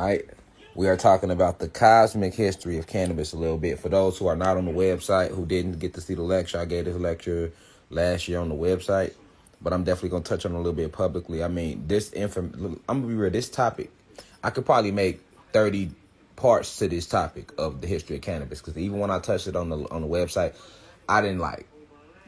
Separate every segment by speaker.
Speaker 1: All right. We are talking about the cosmic history of cannabis a little bit. For those who are not on the website, who didn't get to see the lecture, I gave this lecture last year on the website, but I'm definitely going to touch on it a little bit publicly. I mean, I'm going to be real, this topic, I could probably make 30 parts to this topic of the history of cannabis, because even when I touched it on the website, I didn't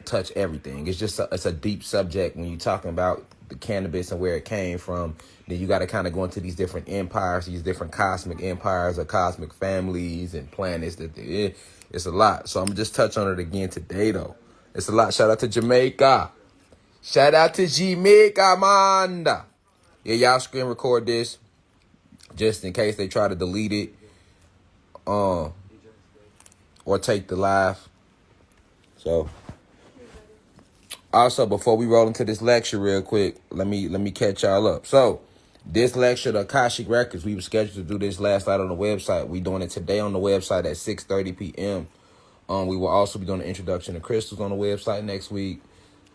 Speaker 1: touch everything. It's just it's a deep subject when you're talking about the cannabis and where it came from. Then you got to kind of go into these different empires, these different cosmic empires or cosmic families and planets. It's a lot. So I'm going to just touch on it again today, though. It's a lot. Shout out to Jamaica. Shout out to Jamaica, man. Yeah, y'all screen record this just in case they try to delete it or take the live. So also, before we roll into this lecture real quick, let me catch y'all up. So, this lecture, the Akashic Records, we were scheduled to do this last night on the website. We doing it today on the website at 6:30 p.m. We will also be doing the introduction to crystals on the website next week,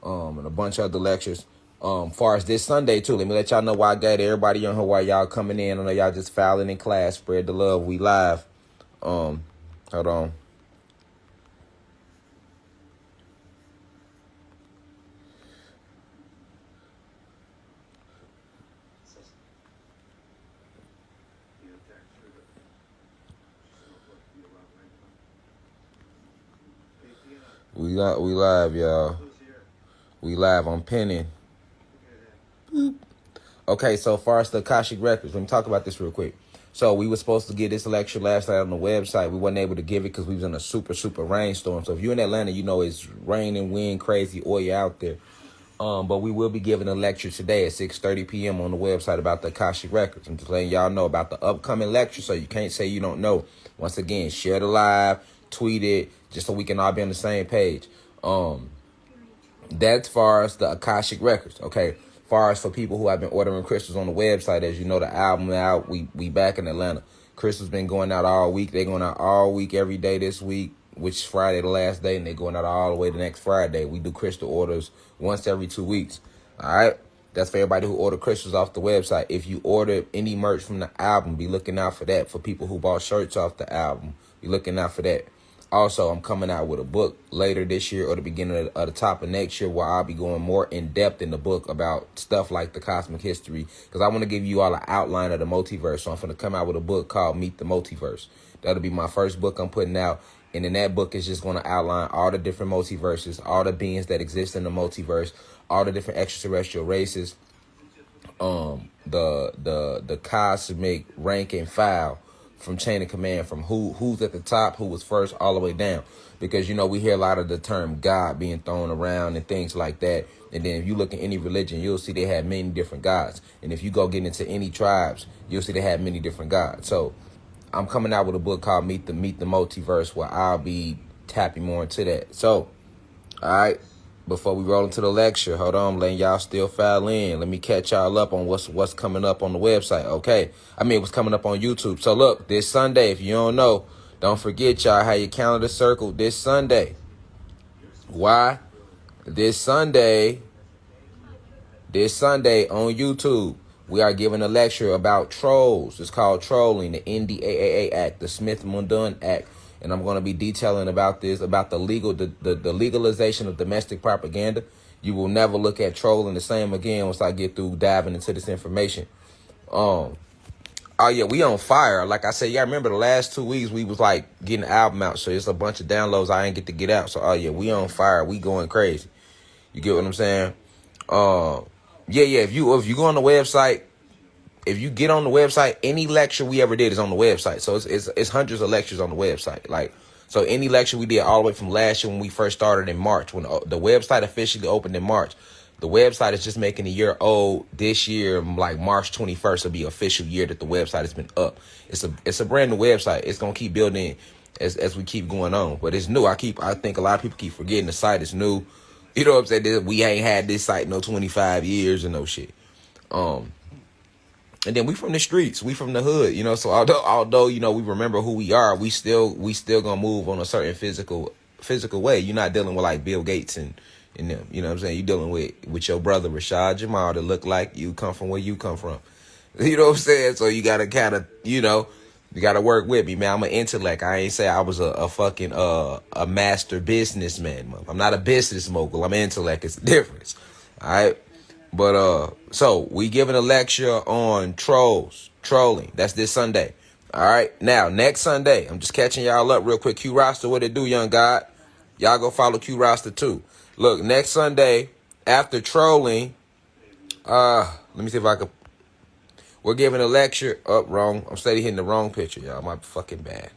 Speaker 1: and a bunch of other lectures. Far as this Sunday too, let me let y'all know why I got everybody on here, why y'all coming in. I know y'all just filing in class. Spread the love. We live. Hold on. We live, y'all. We live. I'm pinning. Boop. Okay, so far as the Akashic Records, let me talk about this real quick. So we were supposed to get this lecture last night on the website. We wasn't able to give it because we was in a super rainstorm. So if you're in Atlanta, you know it's raining, wind, crazy oil out there. But we will be giving a lecture today at 6:30 p.m. on the website about the Akashic Records. I'm just letting y'all know about the upcoming lecture, so you can't say you don't know. Once again, share the live, tweet it, just so we can all be on the same page. That's far as the Akashic Records, okay? Far as for people who have been ordering crystals on the website, as you know, the album out, we back in Atlanta. Crystals been going out all week. They going out all week, every day this week, which is Friday the last day, and they going out all the way to next Friday. We do crystal orders once every 2 weeks, all right? That's for everybody who order crystals off the website. If you order any merch from the album, be looking out for that. For people who bought shirts off the album, be looking out for that. Also, I'm coming out with a book later this year or the beginning of the top of next year where I'll be going more in depth in the book about stuff like the cosmic history, because I want to give you all an outline of the multiverse. So I'm going to come out with a book called Meet the Multiverse. That'll be my first book I'm putting out. And in that book is just going to outline all the different multiverses, all the beings that exist in the multiverse, all the different extraterrestrial races, the cosmic rank and file from chain of command, from who's at the top, who was first, all the way down. Because, you know, we hear a lot of the term God being thrown around and things like that. And then if you look at any religion, you'll see they have many different gods. And if you go get into any tribes, you'll see they have many different gods. So I'm coming out with a book called Meet the Multiverse, where I'll be tapping more into that. So, all right, before we roll into the lecture, hold on, I'm letting y'all still file in. Let me catch y'all up on what's coming up on the website, okay? I mean, what's coming up on YouTube. So look, this Sunday, if you don't know, don't forget, y'all, have your calendar circled this Sunday. Why? This Sunday on YouTube, we are giving a lecture about trolls. It's called Trolling, the NDAA Act, the Smith-Mundun Act. And I'm going to be detailing about this, about the legalization of domestic propaganda. You will never look at trolling the same again once I get through diving into this information. Oh yeah, we on fire. Like I said, y'all remember the last 2 weeks we was getting the album out, so it's a bunch of downloads I ain't get to get out. So yeah, we on fire. We going crazy. You get what I'm saying? Yeah. If you go on the website. If you get on the website, any lecture we ever did is on the website. So it's hundreds of lectures on the website. So any lecture we did all the way from last year when we first started in March, when the website officially opened in March. The website is just making a year old this year, March 21st will be official year that the website has been up. It's a brand new website. It's gonna keep building as we keep going on. But it's new. I think a lot of people keep forgetting the site is new. You know what I'm saying? We ain't had this site no 25 years and no shit. And then we from the streets, we from the hood, you know. So although you know we remember who we are, we still gonna move on a certain physical way. You're not dealing with Bill Gates and them, you know what I'm saying? You're dealing with your brother Rashad Jamal that look like you, come from where you come from. You know what I'm saying? So you gotta kind of, you gotta work with me, man. I'm an intellect. I ain't say I was a fucking a master businessman. I'm not a business mogul. I'm an intellect. It's a difference. All right. But so we giving a lecture on trolling. That's this Sunday. All right. Now next Sunday, I'm just catching y'all up real quick. Q Roster, what it do, young God? Y'all go follow Q Roster too. Look, next Sunday after trolling, let me see if I could. We're giving a lecture. Wrong. I'm steady hitting the wrong picture, y'all. My fucking bad.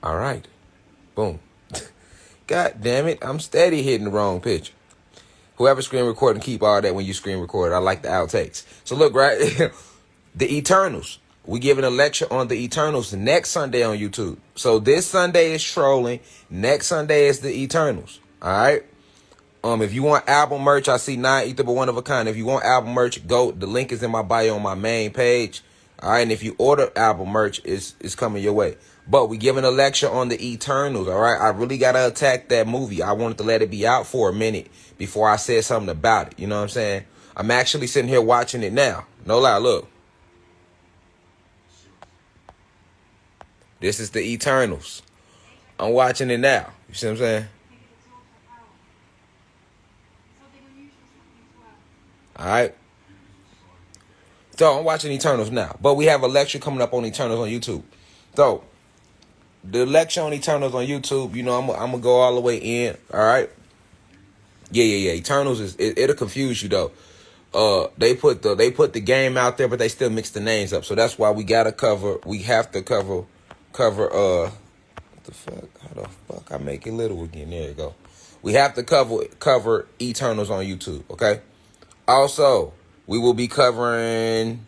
Speaker 1: All right. Boom. God damn it. I'm steady hitting the wrong picture. Whoever screen recording, keep all that when you screen record. I like the outtakes. So look, right? The Eternals. We giving a lecture on the Eternals next Sunday on YouTube. So this Sunday is trolling. Next Sunday is the Eternals. All right. If you want album merch, I see 9 Ether, but one of a kind. If you want album merch, go. The link is in my bio on my main page. All right, and if you order album merch, it's coming your way. But we giving a lecture on the Eternals. All right, I really gotta attack that movie. I wanted to let it be out for a minute before I said something about it. You know what I'm saying? I'm actually sitting here watching it now. No lie, look. This is the Eternals. I'm watching it now. You see what I'm saying? All right. So I'm watching Eternals now. But we have a lecture coming up on Eternals on YouTube. So the lecture on Eternals on YouTube, I'm gonna go all the way in. All right. Yeah. Eternals it'll confuse you though. They put the game out there, but they still mix the names up. So that's why we have to cover what the fuck? How the fuck I make it little again? There you go. We have to cover Eternals on YouTube, okay? Also, we will be covering.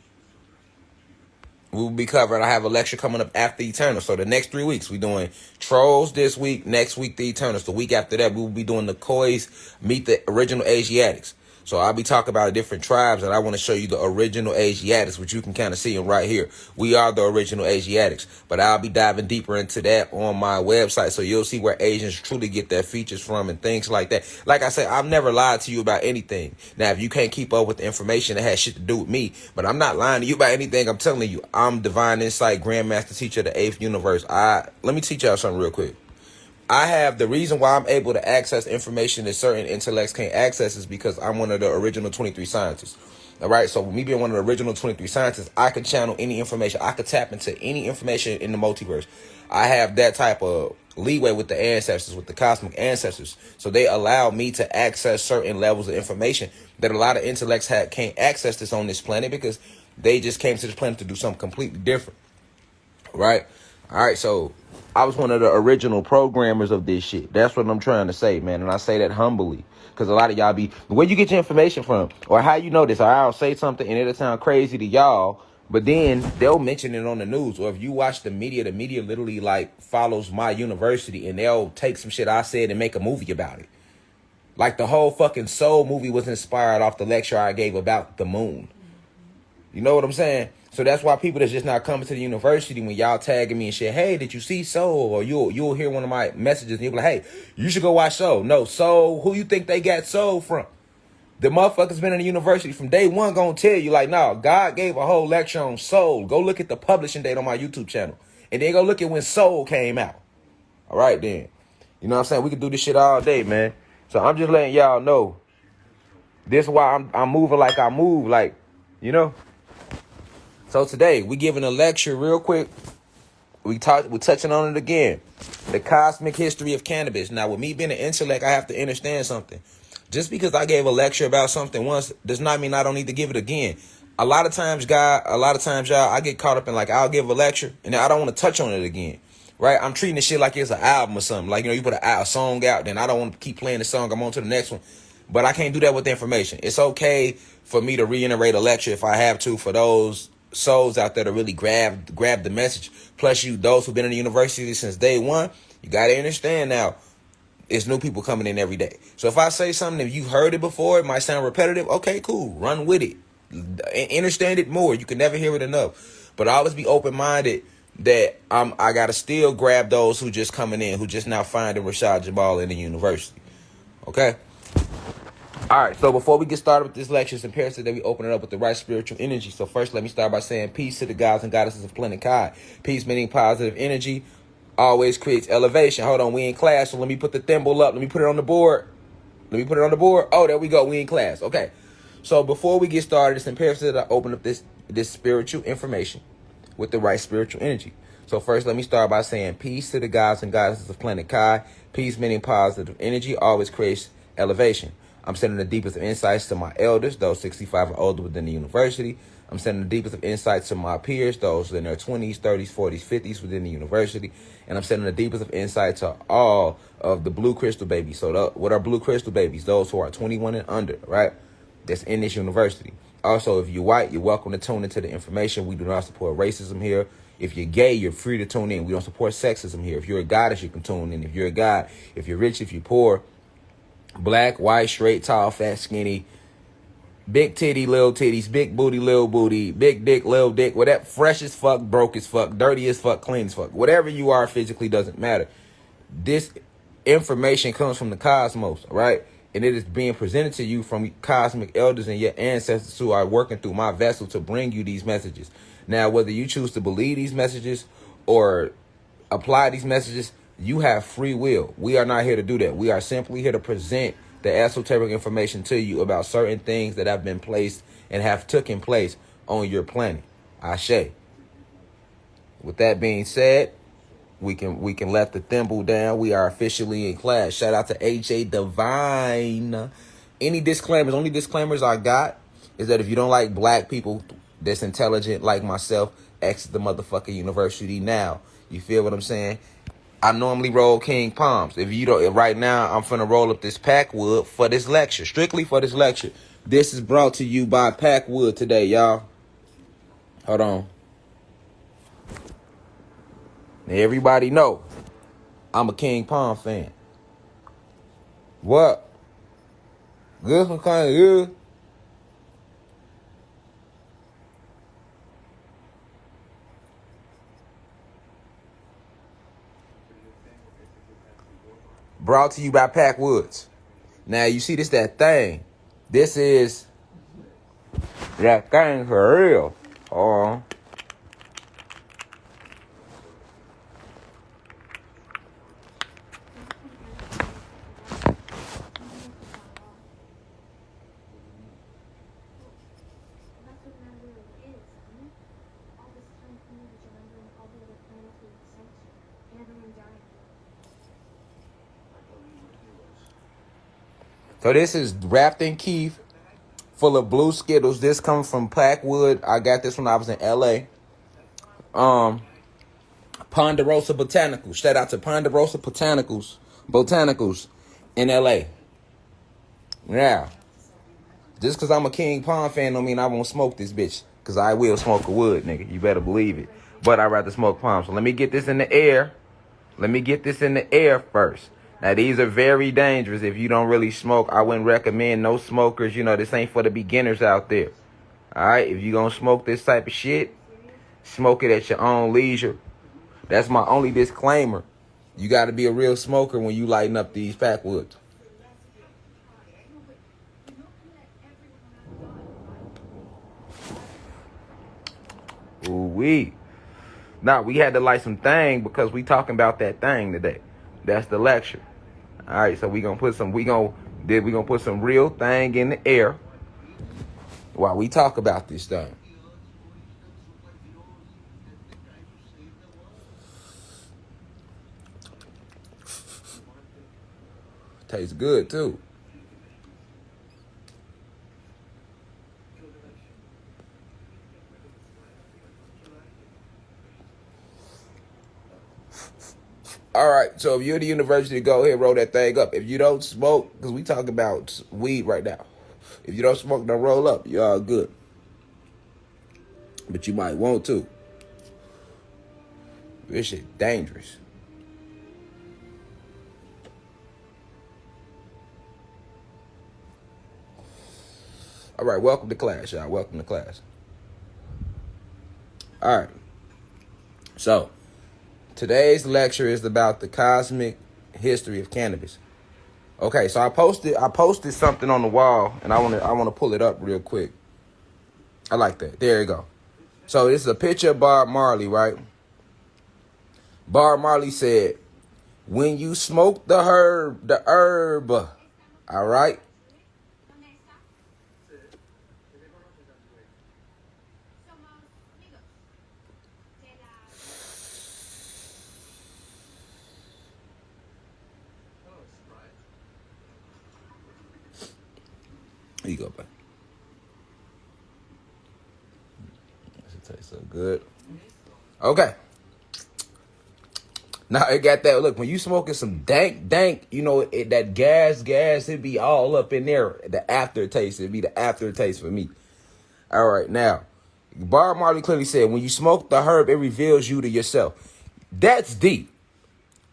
Speaker 1: I have a lecture coming up after Eternals. So the next 3 weeks, we're doing Trolls this week. Next week, the Eternals. The week after that, we will be doing the Kois meet the original Asiatics. So I'll be talking about different tribes, and I want to show you the original Asiatics, which you can kind of see them right here. We are the original Asiatics, but I'll be diving deeper into that on my website, so you'll see where Asians truly get their features from and things like that. Like I said, I've never lied to you about anything. Now, if you can't keep up with the information that has shit to do with me, but I'm not lying to you about anything. I'm telling you, I'm Divine Insight, Grandmaster Teacher of the 8th Universe. Let me teach y'all something real quick. I have the reason why I'm able to access information that certain intellects can't access is because I'm one of the original 23 scientists. All right. So with me being one of the original 23 scientists, I could channel any information. I could tap into any information in the multiverse. I have that type of leeway with the ancestors, with the cosmic ancestors. So they allow me to access certain levels of information that a lot of intellects can't access this on this planet because they just came to this planet to do something completely different. Right. All right. So I was one of the original programmers of this shit. That's what I'm trying to say, man. And I say that humbly because a lot of y'all where you get your information from or how you know this, or I'll say something and it'll sound crazy to y'all, but then they'll mention it on the news. Or if you watch the media literally like follows my university and they'll take some shit I said and make a movie about it. Like the whole fucking Soul movie was inspired off the lecture I gave about the moon. You know what I'm saying? So that's why people that's just not coming to the university, when y'all tagging me and shit, hey, did you see Soul? Or you'll hear one of my messages and you'll be like, hey, you should go watch Soul. No, Soul, who you think they got Soul from? The motherfuckers been in the university from day one gonna tell you, like, no, God gave a whole lecture on Soul. Go look at the publishing date on my YouTube channel. And then go look at when Soul came out. All right, then. You know what I'm saying? We can do this shit all day, man. So I'm just letting y'all know. This is why I'm moving like I move, like, you know? So today, we giving a lecture real quick. We're touching on it again. The cosmic history of cannabis. Now, with me being an intellect, I have to understand something. Just because I gave a lecture about something once does not mean I don't need to give it again. A lot of times, y'all, I get caught up in like, I'll give a lecture and I don't want to touch on it again. Right? I'm treating this shit like it's an album or something. Like, you put a song out, then I don't want to keep playing the song. I'm on to the next one. But I can't do that with the information. It's okay for me to reiterate a lecture if I have to for those souls out there to really grab the message. Plus, those who've been in the university since day one, you got to understand now, it's new people coming in every day. So if I say something, if you heard it before, it might sound repetitive. Okay, cool. Run with it. Understand it more. You can never hear it enough. But always be open-minded that I got to still grab those who just coming in, who just now finding Rashad Jamal in the university. Okay? All All right, so before we get started with this lecture, it's imperative that we open it up with the right spiritual energy. So first, let me start by saying peace to the gods and goddesses of planet Kai. Peace meaning positive energy always creates elevation. Hold on, we in class, so let me put the thimble up. Let me put it on the board. Oh, there we go. We in class. Okay. So before we get started, it's imperative that I open up this spiritual information with the right spiritual energy. So first, let me start by saying peace to the gods and goddesses of planet Kai. Peace meaning positive energy always creates elevation. I'm sending the deepest of insights to my elders, those 65 or older within the university. I'm sending the deepest of insights to my peers, those in their 20s, 30s, 40s, 50s within the university. And I'm sending the deepest of insight to all of the blue crystal babies. So what are blue crystal babies? Those who are 21 and under, right? That's in this university. Also, if you're white, you're welcome to tune into the information. We do not support racism here. If you're gay, you're free to tune in. We don't support sexism here. If you're a goddess, you can tune in. If you're a god, if you're rich, if you're poor, black, white, straight, tall, fat, skinny, big titty, little titties, big booty, little booty, big dick, little dick, whatever, fresh as fuck, broke as fuck, dirty as fuck, clean as fuck. Whatever you are physically doesn't matter. This information comes from the cosmos, right? And it is being presented to you from cosmic elders and your ancestors who are working through my vessel to bring you these messages. Now, whether you choose to believe these messages or apply these messages, you have free will. We are not here to do that. We are simply here to present the esoteric information to you about certain things that have been placed and have taken place on your planet. Ashe. With that being said, we can let the thimble down. We are officially in class. Shout out to AJ Divine. Any disclaimers? Only disclaimers I got is that if you don't like black people that's intelligent like myself, exit the motherfucking university now. You feel what I'm saying? I normally roll King Palms. If you don't, right now, I'm finna roll up this Packwood for this lecture, strictly for this lecture. This is brought to you by Packwood today, y'all. Hold on. Now, everybody know I'm a King Palm fan. What? Good for kind of good. Brought to you by Packwoods. Now, you see this, that thing. This is that thing for real. Hold on. So this is wrapped in keef, full of blue Skittles. This comes from Packwood. I got this when I was in LA. Ponderosa Botanicals. Shout out to Ponderosa Botanicals in LA. Now, just because I'm a King Palm fan don't mean I won't smoke this bitch. Because I will smoke a wood, nigga. You better believe it. But I'd rather smoke palm. So let me get this in the air. First. Now, these are very dangerous. If you don't really smoke, I wouldn't recommend no smokers. You know, this ain't for the beginners out there. All right? If you going to smoke this type of shit, smoke it at your own leisure. That's my only disclaimer. You got to be a real smoker when you lighten up these Packwoods. Ooh-wee. Now, we had to light some thing because we talking about that thing today. That's the lecture. All right, so we gonna put some real thing in the air while we talk about this thing. Tastes good too. All right, so if you're at the university, go ahead and roll that thing up. If you don't smoke, because we talking about weed right now. If you don't smoke, don't roll up. You're all good. But you might want to. This shit dangerous. All right, welcome to class, y'all. Welcome to class. All right. So, today's lecture is about the cosmic history of cannabis. Okay, so I posted something on the wall, and I wanna pull it up real quick. I like that. There you go. So this is a picture of Bob Marley, right? Bob Marley said, "When you smoke the herb, all right." Here you go, buddy. This tastes so good. Okay. Now it got that look. When you smoking some dank, you know that gas, it be all up in there. The aftertaste, it be the aftertaste for me. All right, now Bob Marley clearly said, "When you smoke the herb, it reveals you to yourself." That's deep.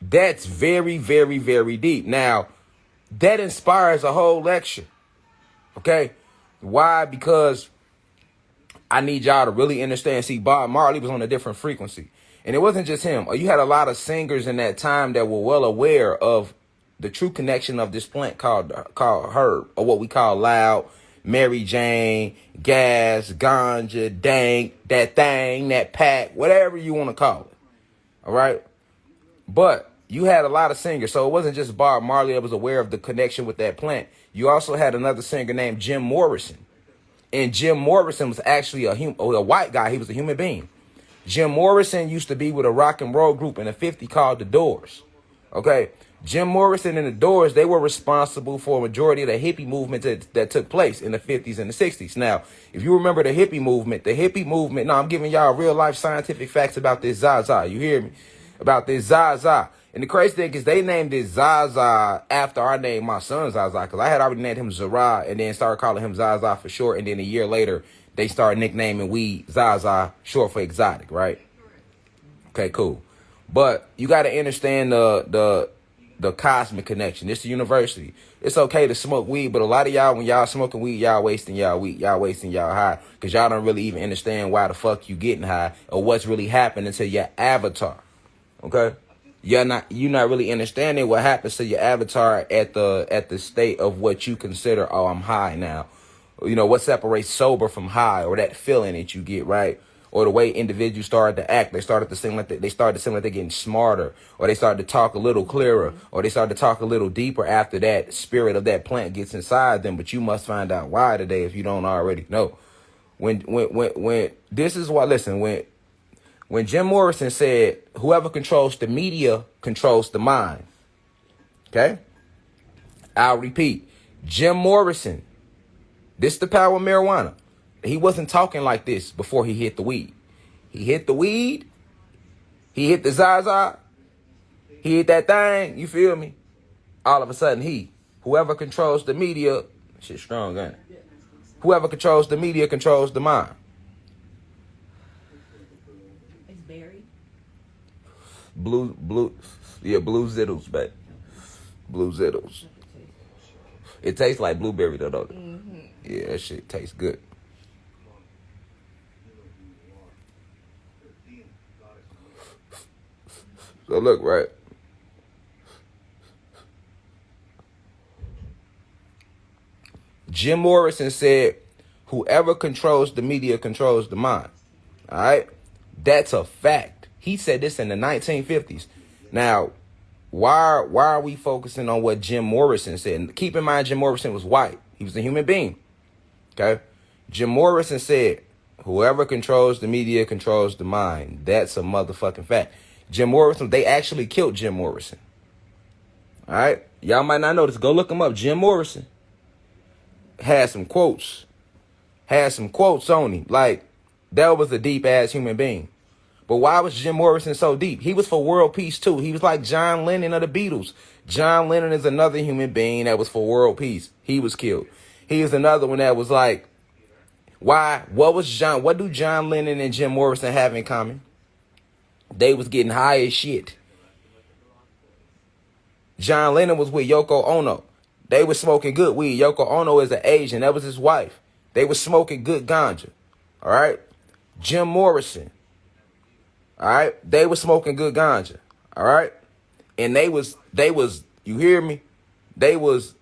Speaker 1: That's very, very, very deep. Now that inspires a whole lecture. Okay, why? Because I need y'all to really understand. See, Bob Marley was on a different frequency. And it wasn't just him. You had a lot of singers in that time that were well aware of the true connection of this plant called herb, or what we call loud, Mary Jane, gas, ganja, dank, that thing, that pack, whatever you want to call it. All right? But you had a lot of singers. So it wasn't just Bob Marley that was aware of the connection with that plant. You also had another singer named Jim Morrison. And Jim Morrison was actually a white guy. He was a human being. Jim Morrison used to be with a rock and roll group in the 50s called The Doors. Okay? Jim Morrison and The Doors, they were responsible for a majority of the hippie movement that took place in the 50s and the 60s. Now, if you remember the hippie movement, no, I'm giving y'all real life scientific facts about this Zaza. You hear me? About this Zaza. And the crazy thing is they named it Zaza after I named my son Zaza, because I had already named him Zara and then started calling him Zaza for short. And then a year later, they started nicknaming weed Zaza, short for exotic, right? Okay, cool. But you got to understand the cosmic connection. It's the university. It's okay to smoke weed, but a lot of y'all, when y'all smoking weed, y'all wasting y'all weed. Y'all wasting y'all high, because y'all don't really even understand why the fuck you getting high or what's really happening to your avatar. Okay? You're not really understanding what happens to your avatar at the state of what you consider, oh, I'm high now. You know, what separates sober from high, or that feeling that you get, right? Or the way individuals started to act. They started to seem like they're getting smarter, or they started to talk a little clearer, or they started to talk a little deeper after that spirit of that plant gets inside them. But you must find out why today if you don't already know. When this is why, listen, when Jim Morrison said, "Whoever controls the media controls the mind." Okay? I'll repeat. Jim Morrison. This is the power of marijuana. He wasn't talking like this before he hit the weed. He hit the weed. He hit the Zaza. He hit that thing. You feel me? All of a sudden, whoever controls the media, shit strong, ain't it? Whoever controls the media controls the mind.
Speaker 2: It's berry.
Speaker 1: Blue Zittles, babe. Blue Zittles. It tastes like blueberry though, don't it? Mm-hmm. Yeah, that shit tastes good. So look, right? Jim Morrison said, "Whoever controls the media controls the mind." All right? That's a fact. He said this in the 1950s. Now, why are we focusing on what Jim Morrison said? And keep in mind, Jim Morrison was white. He was a human being. Okay? Jim Morrison said, "Whoever controls the media controls the mind." That's a motherfucking fact. Jim Morrison, they actually killed Jim Morrison. All right? Y'all might not know this. Go look him up. Jim Morrison had some quotes. On him. Like, that was a deep-ass human being. But why was Jim Morrison so deep? He was for world peace, too. He was like John Lennon of the Beatles. John Lennon is another human being that was for world peace. He was killed. He is another one that was like, why? What do John Lennon and Jim Morrison have in common? They was getting high as shit. John Lennon was with Yoko Ono. They was smoking good weed. Yoko Ono is an Asian. That was his wife. They was smoking good ganja. All right? Jim Morrison. All right? They was smoking good ganja. All right? And they was, you hear me? They was